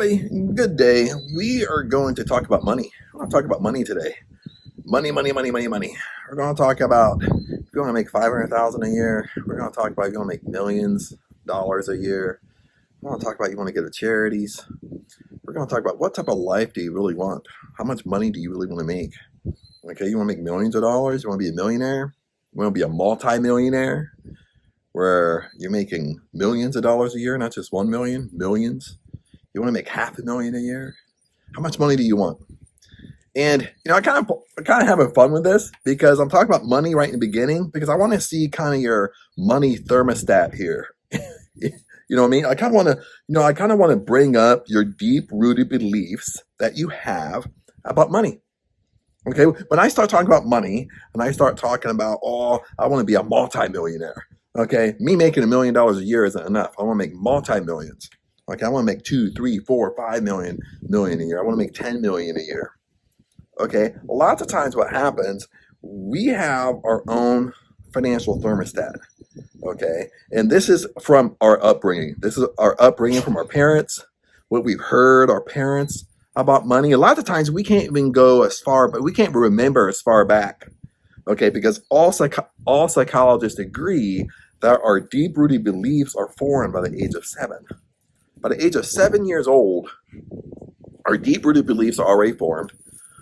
everybody. Good day. We are going to talk about money. We're going to talk about money today. Money, money, money, money, money. We're going to talk about if you want to make 500,000 a year. We're going to talk about if you want to make millions of dollars a year. We're going to talk about you want to give to charities. We're going to talk about what type of life do you really want? How much money do you really want to make? Okay, you want to make millions of dollars? You want to be a millionaire? You want to be a multi-millionaire where you're making millions of dollars a year, not just 1 million, millions? You want to make $500,000 a year? How much money do you want? And I kind of having fun with this because I'm talking about money right in the beginning because I want to see kind of your money thermostat here. You know what I mean? I kind of want to bring up your deep-rooted beliefs that you have about money. Okay, when I start talking about money and I start talking about, I want to be a multi-millionaire. Okay, me making $1 million a year isn't enough. I want to make multi-millions. Okay, I want to make 2, 3, 4, 5 million a year. I want to make 10 million a year. Okay, lots of times what happens, we have our own financial thermostat. Okay, and this is from our upbringing. This is our upbringing from our parents, what we've heard our parents about money. A lot of times we can't even go as far, but we can't remember as far back. Okay, because all psychologists agree that our deep-rooted beliefs are formed by the age of 7. By the age of 7 years old, our deep-rooted beliefs are already formed.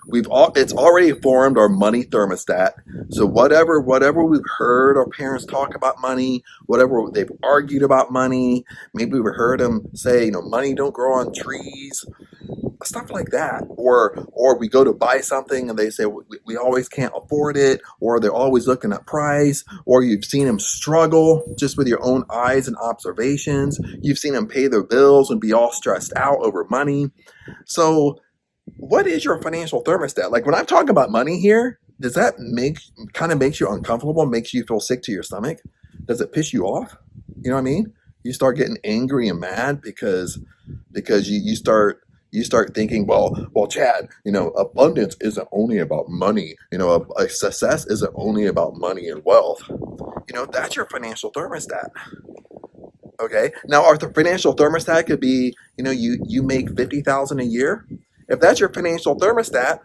It's already formed our money thermostat. So whatever we've heard our parents talk about money, whatever they've argued about money, maybe we've heard them say, money don't grow on trees, stuff like that. Or we go to buy something and they say we always can't afford it, or they're always looking at price, or you've seen them struggle just with your own eyes and observations. You've seen them pay their bills and be all stressed out over money. So what is your financial thermostat? Like when I'm talking about money here, does that makes you uncomfortable, makes you feel sick to your stomach? Does it piss you off? You know what I mean? You start getting angry and mad because you start thinking, well, Chad, abundance isn't only about money. A success isn't only about money and wealth. That's your financial thermostat. Okay. Now, our financial thermostat could be, you make 50,000 a year. If that's your financial thermostat,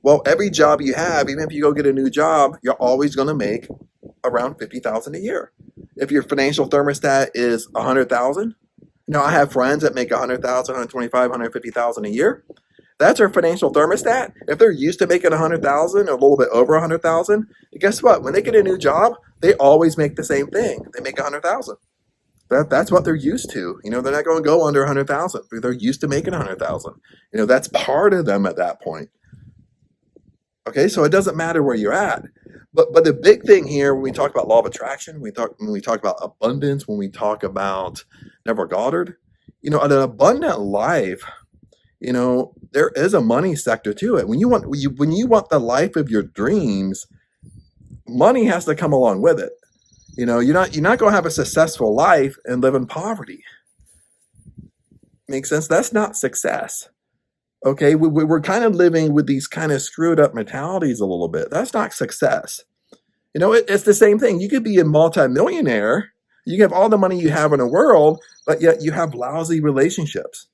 well, every job you have, even if you go get a new job, you're always going to make around 50,000 a year. If your financial thermostat is 100,000, I have friends that make 100,000, 125, 150,000 a year. That's our financial thermostat. If they're used to making 100,000 or a little bit over 100,000, guess what? When they get a new job, they always make the same thing. They make 100,000. That's what they're used to. They're not going to go under 100,000. They're used to making 100,000. That's part of them at that point. Okay, so it doesn't matter where you're at. But the big thing here, when we talk about law of attraction, when we talk about abundance, when we talk about Neville Goddard, an abundant life, there is a money sector to it. When you want the life of your dreams, money has to come along with it. You're not going to have a successful life and live in poverty. Makes sense? That's not success. Okay, we're kind of living with these kind of screwed up mentalities a little bit. That's not success. It's the same thing. You could be a multimillionaire. You can have all the money you have in the world, but yet you have lousy relationships.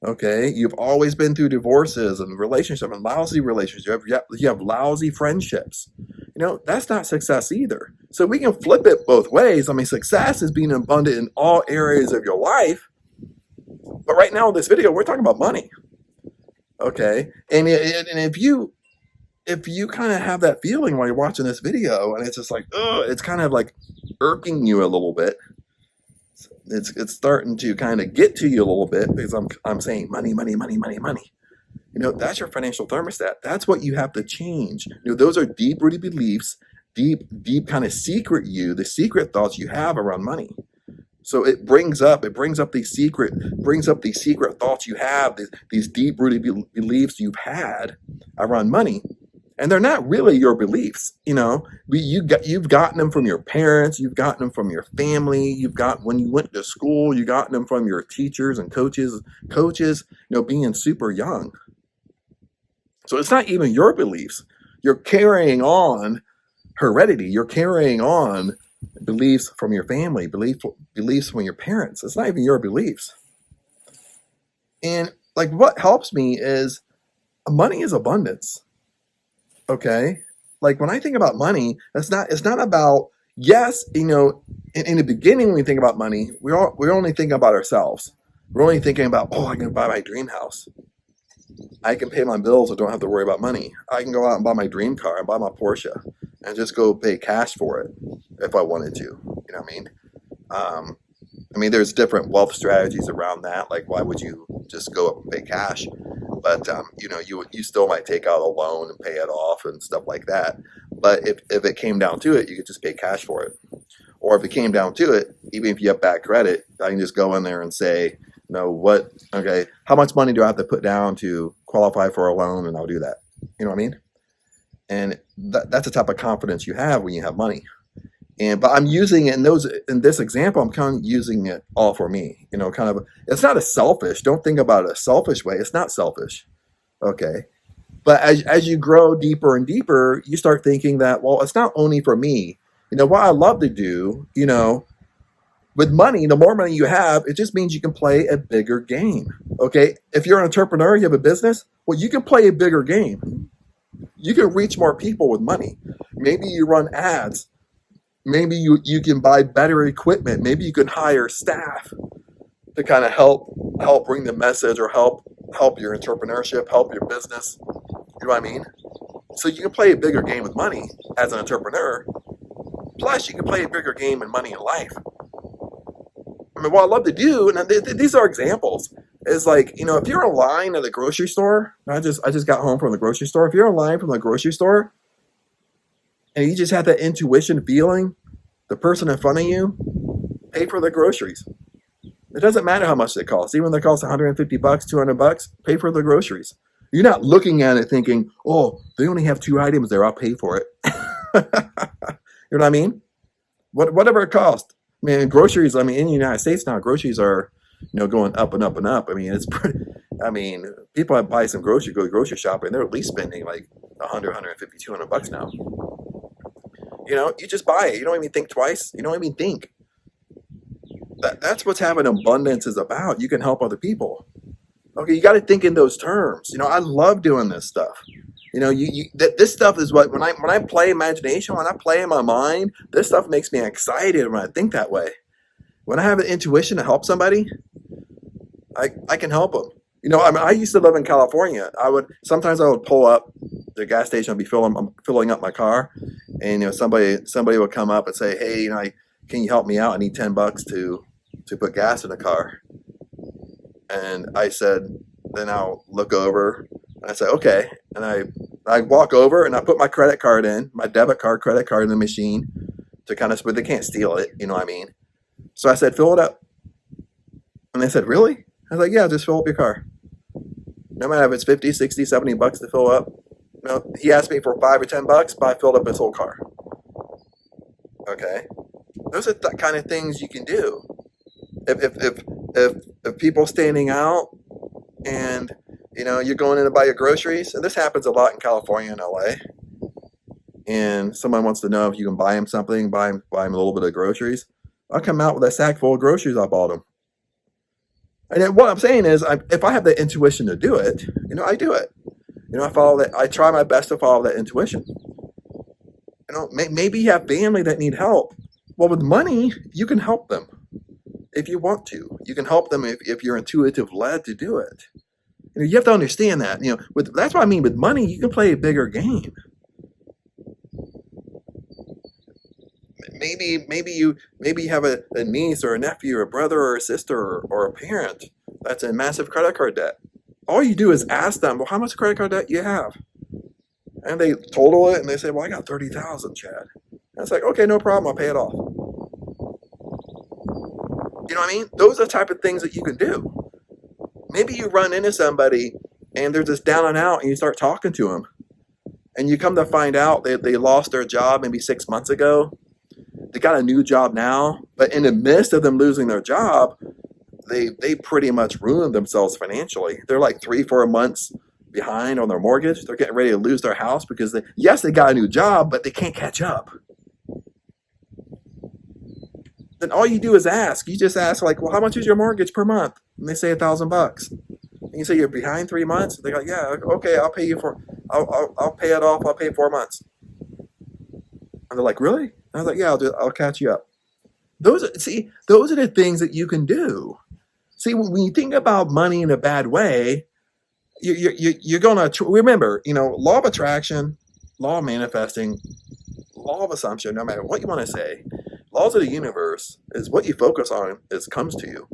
Okay, you've always been through divorces and relationships and lousy relationships. You have lousy friendships. That's not success either. So we can flip it both ways. I mean, success is being abundant in all areas of your life. But right now in this video, we're talking about money. Okay, and if you kind of have that feeling while you're watching this video, and it's just like, it's kind of like irking you a little bit. It's starting to kind of get to you a little bit because I'm saying money, money, money, money, money. That's your financial thermostat. That's what you have to change. Those are deep-rooted beliefs, deep kind of the secret thoughts you have around money. So it brings up these secret thoughts you have, these deep-rooted beliefs you've had around money. And they're not really your beliefs. You've gotten them from your parents, you've gotten them from your family, when you went to school, you've gotten them from your teachers and coaches, being super young. So it's not even your beliefs. You're carrying on heredity. You're carrying on beliefs from your family, beliefs from your parents. It's not even your beliefs. And like what helps me is money is abundance. Okay. Like when I think about money, it's not about, yes, in the beginning when we think about money, we're only thinking about ourselves. We're only thinking about, oh, I can buy my dream house. I can pay my bills and don't have to worry about money. I can go out and buy my dream car and buy my Porsche and just go pay cash for it if I wanted to. You know what I mean? Um, there's different wealth strategies around that. Like, why would you just go up and pay cash? But you still might take out a loan and pay it off and stuff like that. But if it came down to it, you could just pay cash for it. Or if it came down to it, even if you have bad credit, I can just go in there and say, no, what? Okay, how much money do I have to put down to qualify for a loan, and I'll do that. You know what I mean? And that's the type of confidence you have when you have money. But I'm using it in this example. I'm kind of using it all for me. Kind of. It's not a selfish. Don't think about it a selfish way. It's not selfish. Okay. But as you grow deeper and deeper, you start thinking that, well, it's not only for me. What I love to do. With money, the more money you have, it just means you can play a bigger game. Okay. If you're an entrepreneur, you have a business. Well, you can play a bigger game. You can reach more people with money. Maybe you run ads. Maybe you can buy better equipment. Maybe you can hire staff to kind of help bring the message or help your entrepreneurship, help your business. You know what I mean? So you can play a bigger game with money as an entrepreneur. Plus, you can play a bigger game in money in life. What I love to do, and these are examples, is like, if you're in line at the grocery store, I just got home from the grocery store. If you're in line from the grocery store and you just have that intuition feeling, the person in front of you, pay for the groceries. It doesn't matter how much they cost. Even if they cost $150, $200, pay for the groceries. You're not looking at it thinking, oh, they only have 2 items there, I'll pay for it. You know what I mean? Whatever it costs. Groceries, in the United States now, groceries are, going up and up and up. It's pretty, people that buy some groceries, go to grocery shopping, they're at least spending like 100, 150, $200 now. You just buy it. You don't even think twice. You don't even think. That's what having abundance is about. You can help other people. Okay, you got to think in those terms. I love doing this stuff. This stuff is what when I play imagination, when I play in my mind, this stuff makes me excited when I think that way. When I have an intuition to help somebody, I can help them. I used to live in California. I would pull up the gas station. I'd be filling up my car, and somebody would come up and say, "Hey, can you help me out? I need $10 to put gas in the car." And I said, then I'll look over and I say, okay. And I walk over and I put my credit card in, my debit card, credit card in the machine to kind of, but they can't steal it. You know what I mean? So I said, fill it up. And they said, really? I was like, yeah, just fill up your car. No matter if it's 50, 60, $70 to fill up. He asked me for $5 or $10, but I filled up his whole car. Okay. Those are the kind of things you can do. If people standing out and you're going in to buy your groceries, and this happens a lot in California and LA, and someone wants to know if you can buy him something, buy him a little bit of groceries, I'll come out with a sack full of groceries I bought him. And then what I'm saying is, if I have the intuition to do it, I do it. I follow that. I try my best to follow that intuition. Maybe you have family that need help. Well, with money, you can help them. If you want to, you can help them if you're intuitive led to do it. You have to understand that. That's what I mean. With money, you can play a bigger game. Maybe you have a niece or a nephew or a brother or a sister or a parent that's in massive credit card debt. All you do is ask them, well, how much credit card debt you have? And they total it and they say, well, I got 30,000, Chad. And it's like, okay, no problem, I'll pay it off. You know what I mean? Those are the type of things that you can do. Maybe you run into somebody and they're just down and out and you start talking to them. And you come to find out they lost their job maybe 6 months ago. They got a new job now. But in the midst of them losing their job, they pretty much ruined themselves financially. They're like 3-4 months behind on their mortgage. They're getting ready to lose their house because they got a new job, but they can't catch up. Then all you do is ask. You just ask like, well, how much is your mortgage per month? And they say $1,000. And you say you're behind 3 months. They go, yeah, okay, I'll pay you for, I'll pay it off. I'll pay 4 months. And they're like, really? And I was like, yeah, I'll catch you up. Those are the things that you can do. See, when you think about money in a bad way, you're going to remember, law of attraction, law of manifesting, law of assumption, no matter what you want to say, laws of the universe is what you focus on is comes to you.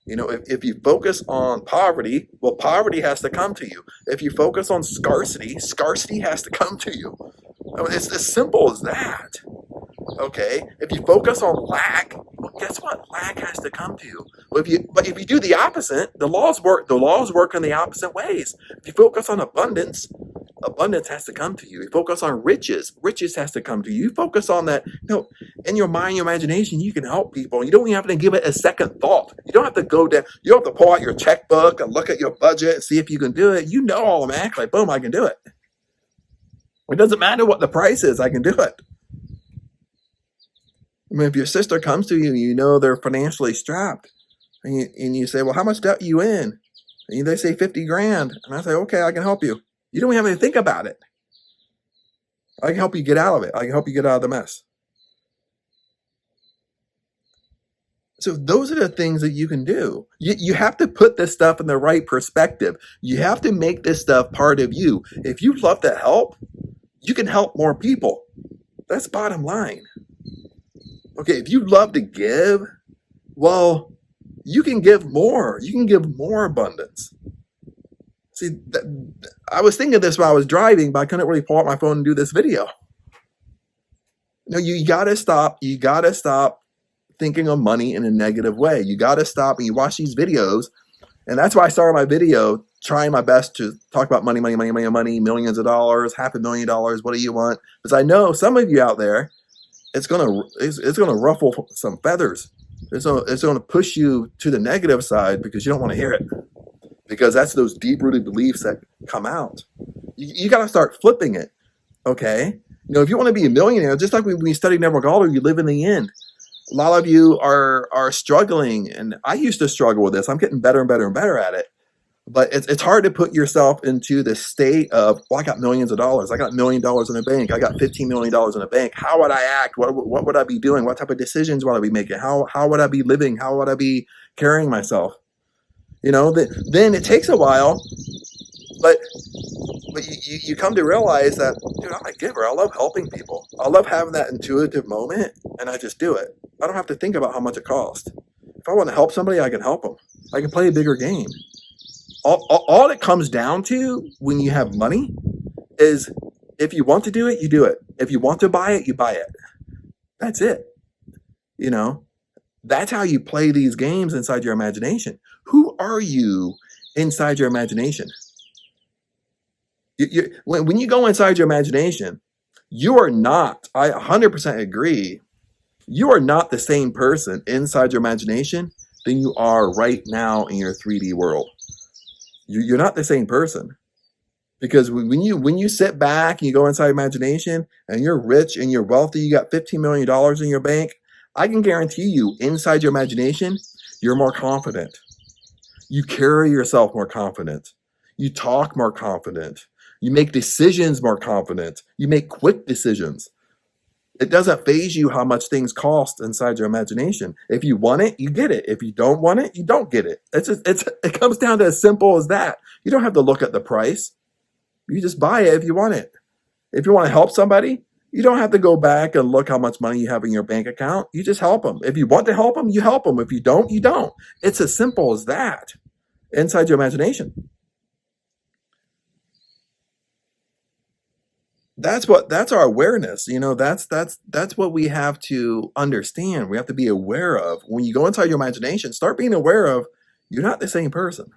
If you focus on poverty, well, poverty has to come to you. If you focus on scarcity, scarcity has to come to you. I mean, it's as simple as that. Okay, if you focus on lack, well, guess what? Lack has to come to you. But if you do the opposite, the laws work. The laws work in the opposite ways. If you focus on abundance, abundance has to come to you. You focus on riches, riches has to come to you. You focus on that. In your mind, your imagination, you can help people. You don't even have to give it a second thought. You don't have to go down. You don't have to pull out your checkbook and look at your budget and see if you can do it. You know automatically, boom, I can do it. It doesn't matter what the price is. I can do it. I mean, if your sister comes to you and you know they're financially strapped, and you say, well, how much debt are you in? And they say 50 grand. And I say, okay, I can help you. You don't even have to think about it. I can help you get out of it. I can help you get out of the mess. So those are the things that you can do. You have to put this stuff in the right perspective. You have to make this stuff part of you. If you love to help, you can help more people. That's bottom line. Okay, if you love to give, well, you can give more. You can give more abundance. See, I was thinking this while I was driving, but I couldn't really pull out my phone and do this video. You got to stop. You got to stop thinking of money in a negative way. You got to stop and you watch these videos. And that's why I started my video trying my best to talk about money, millions of dollars, $500,000. What do you want? Because I know some of you out there, it's gonna ruffle some feathers. It's gonna push you to the negative side because you don't want to hear it. Because that's those deep-rooted beliefs that come out. You got to start flipping it. Okay, if you want to be a millionaire, just like when you studied Neville Goddard, you live in the end. A lot of you are struggling, and I used to struggle with this. I'm getting better and better and better at it. But it's hard to put yourself into the state of, well, I got millions of dollars. I got $1 million in the bank. I got $15 million in the bank. How would I act? What would I be doing? What type of decisions would I be making? How would I be living? How would I be carrying myself? Then it takes a while, but you come to realize that, dude, I'm a giver. I love helping people. I love having that intuitive moment, and I just do it. I don't have to think about how much it costs. If I want to help somebody, I can help them. I can play a bigger game. All it comes down to when you have money is if you want to do it, you do it. If you want to buy it, you buy it. That's it. That's how you play these games inside your imagination. Who are you inside your imagination? When you go inside your imagination, you are not, I 100% agree, you are not the same person inside your imagination than you are right now in your 3D world. You're not the same person. Because when you sit back and you go inside imagination and you're rich and you're wealthy, you got $15 million in your bank, I can guarantee you inside your imagination, you're more confident. You carry yourself more confident. You talk more confident. You make decisions more confident. You make quick decisions. It doesn't faze you how much things cost inside your imagination. If you want it, you get it. If you don't want it, you don't get it. It comes down to as simple as that. You don't have to look at the price. You just buy it if you want it. If you want to help somebody, you don't have to go back and look how much money you have in your bank account. You just help them. If you want to help them, you help them. If you don't, you don't. It's as simple as that inside your imagination. That's our awareness. That's what we have to understand. We have to be aware of. When you go inside your imagination, start being aware of you're not the same person.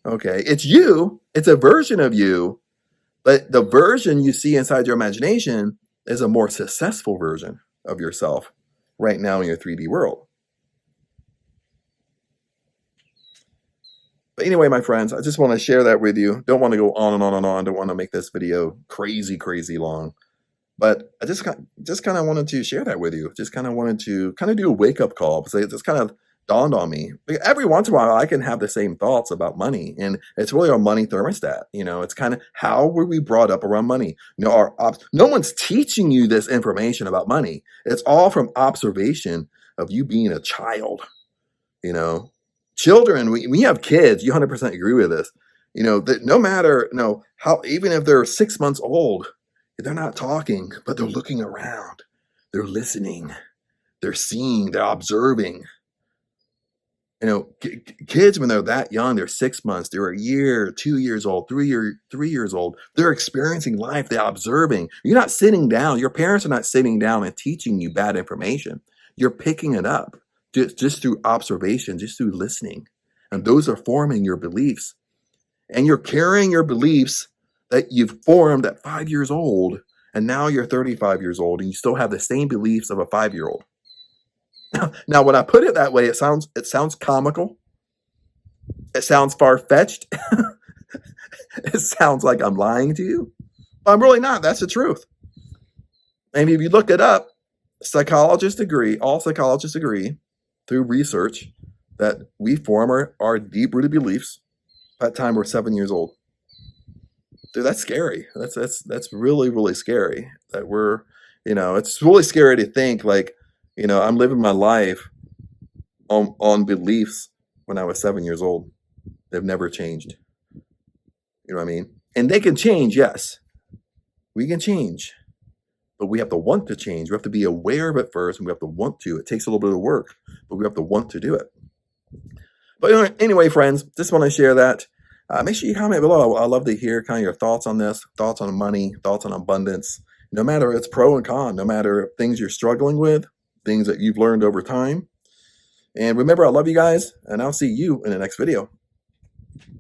Okay. It's you. It's a version of you, but the version you see inside your imagination is a more successful version of yourself right now in your 3D world. But anyway, my friends, I just want to share that with you. Don't want to go on and on and on. Don't want to make this video crazy long. But I just kind of wanted to share that with you. Just kind of wanted to do a wake-up call. So just kind of dawned on me. Every once in a while, I can have the same thoughts about money, and it's really our money thermostat. It's kind of how were we brought up around money. No one's teaching you this information about money. It's all from observation of you being a child. You know, children. We have kids. You 100% agree with this. That no matter how, even if they're 6 months old, they're not talking, but they're looking around. They're listening. They're seeing. They're observing. Kids, when they're that young, they're 6 months, they're a year, 2 years old, 3 years old. They're experiencing life. They're observing. You're not sitting down. Your parents are not sitting down and teaching you bad information. You're picking it up just through observation, just through listening. And those are forming your beliefs. And you're carrying your beliefs that you've formed at 5 years old. And now you're 35 years old and you still have the same beliefs of a 5-year-old. Now, when I put it that way, it sounds comical. It sounds far-fetched. It sounds like I'm lying to you. But I'm really not. That's the truth. And if you look it up, all psychologists agree through research that we form our deep-rooted beliefs by the time we're 7 years old. Dude, that's scary. That's really, really scary. That it's really scary to think like, I'm living my life on beliefs when I was 7 years old. They've never changed. You know what I mean? And they can change, yes. We can change. But we have to want to change. We have to be aware of it first, and we have to want to. It takes a little bit of work, but we have to want to do it. But anyway, friends, just want to share that. Make sure you comment below. I love to hear kind of your thoughts on this, thoughts on money, thoughts on abundance. No matter it's pro and con, no matter things you're struggling with, things that you've learned over time. And remember, I love you guys, and I'll see you in the next video.